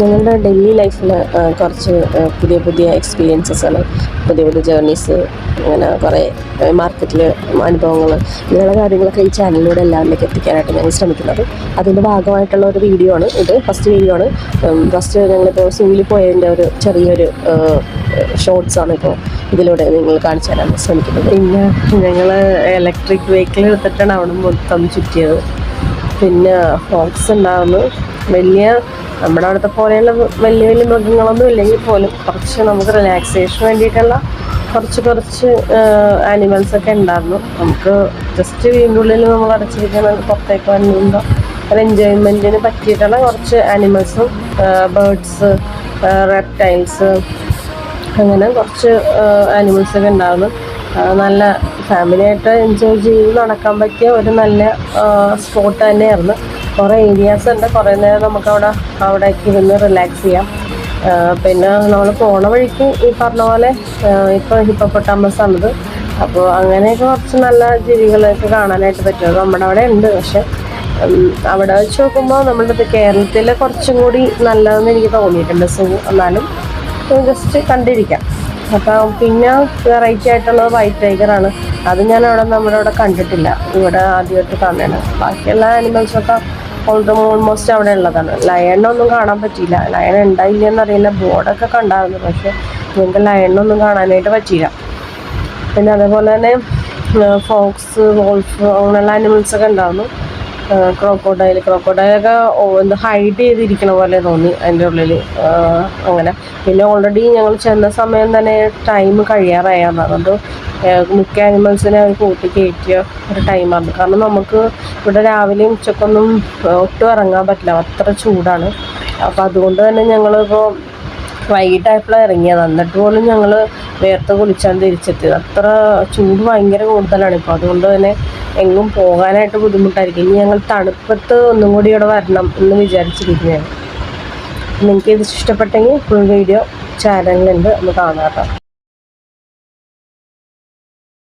ഞങ്ങളുടെ ഡെയിലി ലൈഫിൽ കുറച്ച് പുതിയ എക്സ്പീരിയൻസസാണ്, പുതിയ ജേർണീസ്, അങ്ങനെ കുറേ മാർക്കറ്റിൽ അനുഭവങ്ങൾ, ഇങ്ങനെയുള്ള കാര്യങ്ങളൊക്കെ ഈ ചാനലിലൂടെ എല്ലാവരിലേക്ക് എത്തിക്കാനായിട്ട് ഞങ്ങൾ ശ്രമിക്കുന്നത്. അതിൻ്റെ ഭാഗമായിട്ടുള്ള ഒരു വീഡിയോ ആണ് ഇത്. ഫസ്റ്റ് വീഡിയോ ആണ്. ഫസ്റ്റ് ഞങ്ങളിപ്പോൾ സൂവിൽ പോയതിൻ്റെ ഒരു ചെറിയൊരു ഷോർട്സാണ് ഇപ്പോൾ ഇതിലൂടെ നിങ്ങൾ കാണിച്ചു തരാൻ ശ്രമിക്കുന്നത്. പിന്നെ ഞങ്ങൾ ഇലക്ട്രിക് വെഹിക്കിൾ എടുത്തിട്ടാണ് അവിടെ മൊത്തം ചുറ്റിയത്. പിന്നെ ഫോക്സ് ഉണ്ടാകുന്നു. നമ്മുടെ അവിടുത്തെ പോലെയുള്ള വലിയ മൃഗങ്ങളൊന്നും ഇല്ലെങ്കിൽ പോലും കുറച്ച് നമുക്ക് റിലാക്സേഷന് വേണ്ടിയിട്ടുള്ള കുറച്ച് ആനിമൽസൊക്കെ ഉണ്ടായിരുന്നു. നമുക്ക് ജസ്റ്റ് വീടിൻ്റെ ഉള്ളിൽ നമ്മൾ അടച്ചിരിക്കുന്ന പുറത്തേക്ക് വരുമ്പോൾ ഒരു എൻജോയ്മെൻറ്റിന് പറ്റിയിട്ടുള്ള കുറച്ച് ആനിമൽസും ബേർഡ്സ്, റെപ്റ്റൈൽസ്, അങ്ങനെ കുറച്ച് ആനിമൽസൊക്കെ ഉണ്ടായിരുന്നു. നല്ല ഫാമിലിയായിട്ട് എൻജോയ് ചെയ്ത് നടക്കാൻ പറ്റിയ ഒരു നല്ല സ്പോട്ട് തന്നെയായിരുന്നു. കുറേ ഏരിയാസ് ഉണ്ട്, കുറേ നേരം നമുക്കവിടെ അവിടേക്ക് ഇരുന്ന് റിലാക്സ് ചെയ്യാം. പിന്നെ നമ്മൾ പോണ വഴിക്ക് ഈ പറഞ്ഞ പോലെ ഇപ്പോൾ ഹിപ്പോപ്പൊട്ടാമസ് ആണത്. അപ്പോൾ അങ്ങനെയൊക്കെ കുറച്ച് നല്ല ജീവികളൊക്കെ കാണാനായിട്ട് പറ്റും. നമ്മുടെ അവിടെ ഉണ്ട്, പക്ഷെ അവിടെ വെച്ച് നോക്കുമ്പോൾ നമ്മളുടെ കേരളത്തിൽ കുറച്ചും കൂടി നല്ലതെന്ന് എനിക്ക് തോന്നിയിട്ടുണ്ട് സൂ. എന്നാലും ജസ്റ്റ് കണ്ടിരിക്കാം. അപ്പം പിന്നെ വെറൈറ്റി ആയിട്ടുള്ളത് വൈറ്റ് ടൈഗറാണ്. അത് ഞാൻ നമ്മുടെ അവിടെ കണ്ടിട്ടില്ല, ഇവിടെ ആദ്യമായിട്ട് കാണുകയാണ്. ബാക്കിയുള്ള ആനിമൽസൊക്കെ ഓൾമോസ്റ്റ് അവിടെ ഉള്ളതാണ്. ലയണൊന്നും കാണാൻ പറ്റിയില്ല. ലയൺ ഉണ്ടായില്ലെന്ന് അറിയില്ല, ബോർഡൊക്കെ കണ്ടായിരുന്നു, പക്ഷേ ഞങ്ങൾക്ക് ലയണൊന്നും കാണാനായിട്ട് പറ്റിയില്ല. പിന്നെ അതേപോലെ തന്നെ ഫോക്സ്, വോൾഫ്, അങ്ങനെയുള്ള ആനിമൽസൊക്കെ ഉണ്ടായിരുന്നു. ക്രോക്കോഡൈലൊക്കെ ഹൈഡ് ചെയ്തിരിക്കണ പോലെ തോന്നി അതിൻ്റെ ഉള്ളിൽ അങ്ങനെ. പിന്നെ ഓൾറെഡി ഞങ്ങൾ ചെന്ന സമയം തന്നെ ടൈം കഴിയാറായിരുന്നു. അതുകൊണ്ട് മിക്ക ആനിമൽസിനെ അവർ കൂട്ടി കയറ്റിയ ഒരു ടൈമാണ്. കാരണം നമുക്ക് ഇവിടെ രാവിലെയും ഉച്ചക്കൊന്നും ഒട്ടും ഇറങ്ങാൻ പറ്റില്ല, അത്ര ചൂടാണ്. അപ്പോൾ അതുകൊണ്ട് തന്നെ ഞങ്ങളിപ്പോൾ വൈകിട്ടായപ്പോഴാണ് ഇറങ്ങിയത്. എന്നിട്ട് പോലും ഞങ്ങൾ വേർത്ത് കുളിച്ചാണ് തിരിച്ചെത്തിയത്. അത്ര ചൂട് ഭയങ്കര കൂടുതലാണ് ഇപ്പോൾ. അതുകൊണ്ട് തന്നെ എങ്ങും പോകാനായിട്ട് ബുദ്ധിമുട്ടായിരിക്കും. ഇനി ഞങ്ങൾ തണുപ്പത്ത് ഒന്നും കൂടി ഇവിടെ വരണം എന്ന് വിചാരിച്ചിരിക്കുകയാണ്. നിങ്ങൾക്ക് ഇത് ഇഷ്ടപ്പെട്ടെങ്കിൽ ഫുൾ വീഡിയോ ചാനലിലുണ്ട്, ഒന്ന് കാണാം കേട്ടോ.